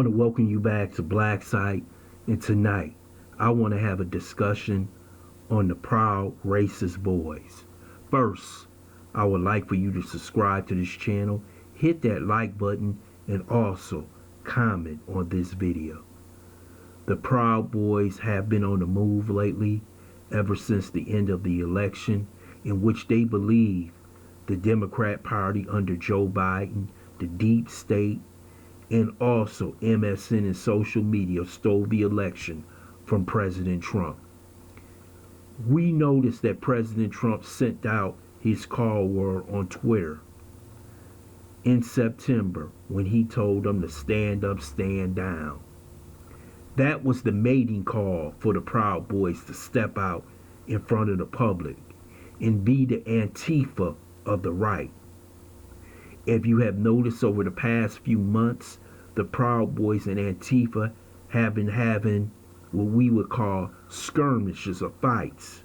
I want to welcome you back to Black Site, and tonight I want to have a discussion on the Proud Racist Boys. First, I would like for you to subscribe to this channel, hit that like button, and also comment on this video. The Proud Boys have been on the move lately, ever since the end of the election, in which they believe the Democrat Party under Joe Biden, the deep state, and also MSN and social media stole the election from President Trump. We noticed that President Trump sent out his call word on Twitter in September when he told them to stand up, stand down. That was the mating call for the Proud Boys to step out in front of the public and be the Antifa of the right. If you have noticed over the past few months, the Proud Boys and Antifa have been having what we would call skirmishes or fights.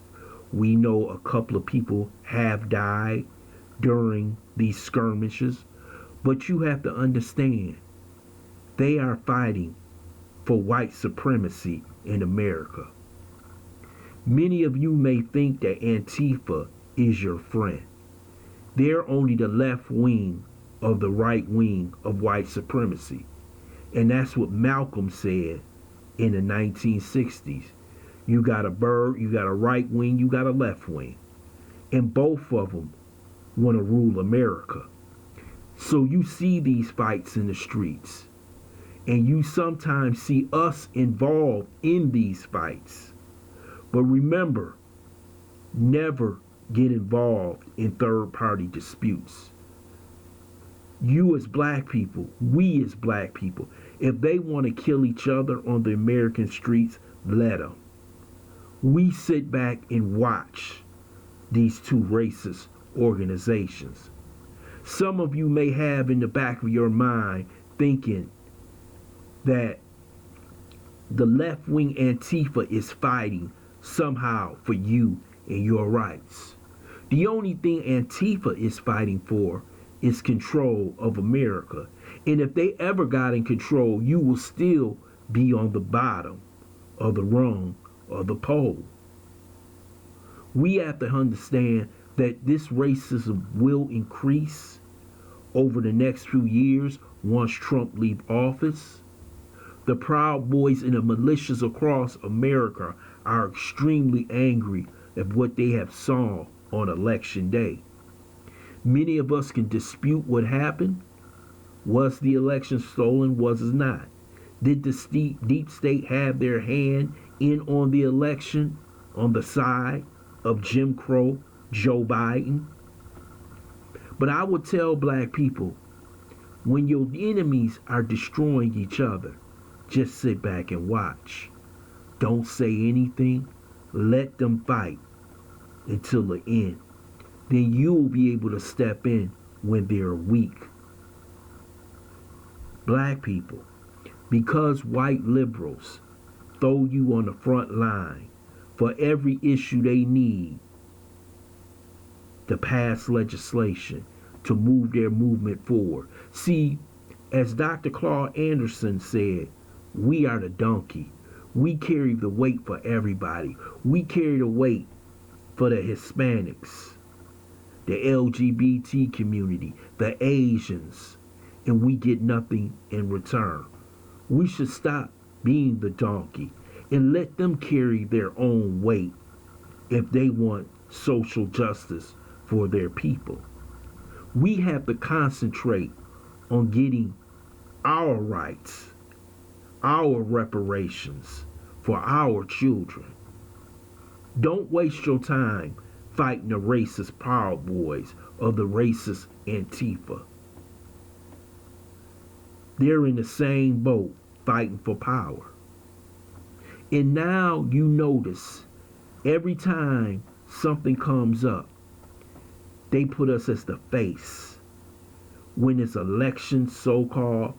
We know a couple of people have died during these skirmishes, but you have to understand, they are fighting for white supremacy in America. Many of you may think that Antifa is your friend. They're only the left wing of the right wing of white supremacy. And that's what Malcolm said in the 1960s. You got a bird, you got a right wing, you got a left wing. And both of them want to rule America. So you see these fights in the streets. And you sometimes see us involved in these fights. But remember, never get involved in third-party disputes. You as black people, we as black people, if they want to kill each other on the American streets, let them. We sit back and watch these two racist organizations. Some of you may have in the back of your mind thinking that the left-wing Antifa is fighting somehow for you and your rights. The only thing Antifa is fighting for is control of America. And if they ever got in control, you will still be on the bottom of the rung of the pole. We have to understand that this racism will increase over the next few years once Trump leaves office. The Proud Boys and the militias across America are extremely angry at what they have saw on election day. Many of us can dispute what happened. Was the election stolen? Was it not? Did the deep state have their hand in on the election on the side of Jim Crow, Joe Biden? But I would tell black people, when your enemies are destroying each other, just sit back and watch. Don't say anything. Let them fight until the end. Then you will be able to step in when they're weak. Black people, because white liberals throw you on the front line for every issue they need to pass legislation to move their movement forward. See, as Dr. Claude Anderson said, we are the donkey. We carry the weight for everybody. We carry the weight for the Hispanics, the LGBT community, the Asians, and we get nothing in return. We should stop being the donkey and let them carry their own weight if they want social justice for their people. We have to concentrate on getting our rights, our reparations for our children. Don't waste your time fighting the racist Proud Boys or the racist Antifa. They're in the same boat fighting for power. And now you notice every time something comes up, they put us as the face. When it's election so-called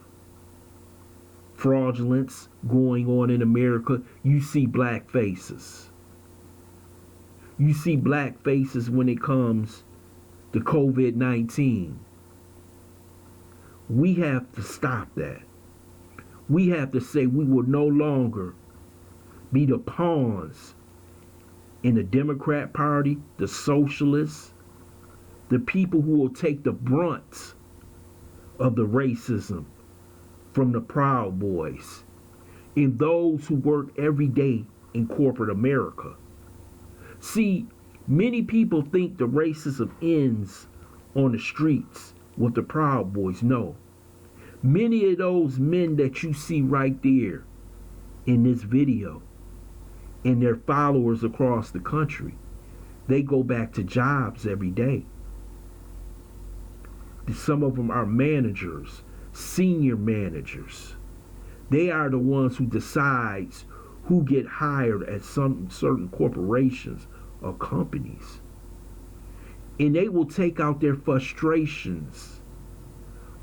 fraudulence going on in America, you see black faces. You see black faces when it comes to COVID-19. We have to stop that. We have to say we will no longer be the pawns in the Democrat Party, the socialists, the people who will take the brunt of the racism from the Proud Boys and those who work every day in corporate America. See, many people think the racism ends on the streets with the Proud Boys. No. Many of those men that you see right there in this video and their followers across the country, they go back to jobs every day. Some of them are managers, senior managers. They are the ones who decides who get hired at some certain corporations or companies. And they will take out their frustrations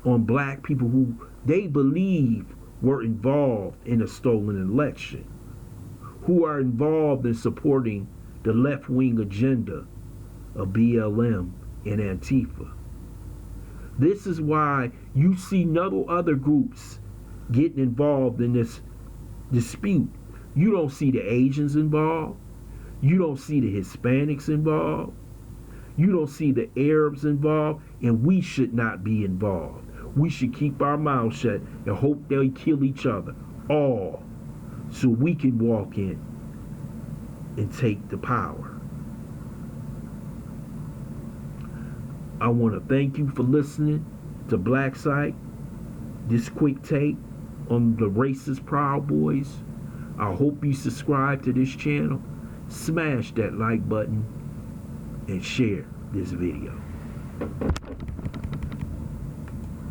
on black people who they believe were involved in a stolen election, who are involved in supporting the left-wing agenda of BLM and Antifa. This is why you see no other groups getting involved in this dispute. You don't see the Asians involved. You don't see the Hispanics involved. You don't see the Arabs involved, and we should not be involved. We should keep our mouths shut and hope they kill each other, all, so we can walk in and take the power. I want to thank you for listening to Black Site, this quick take on the racist Proud Boys. I hope you subscribe to this channel, smash that like button, and share this video.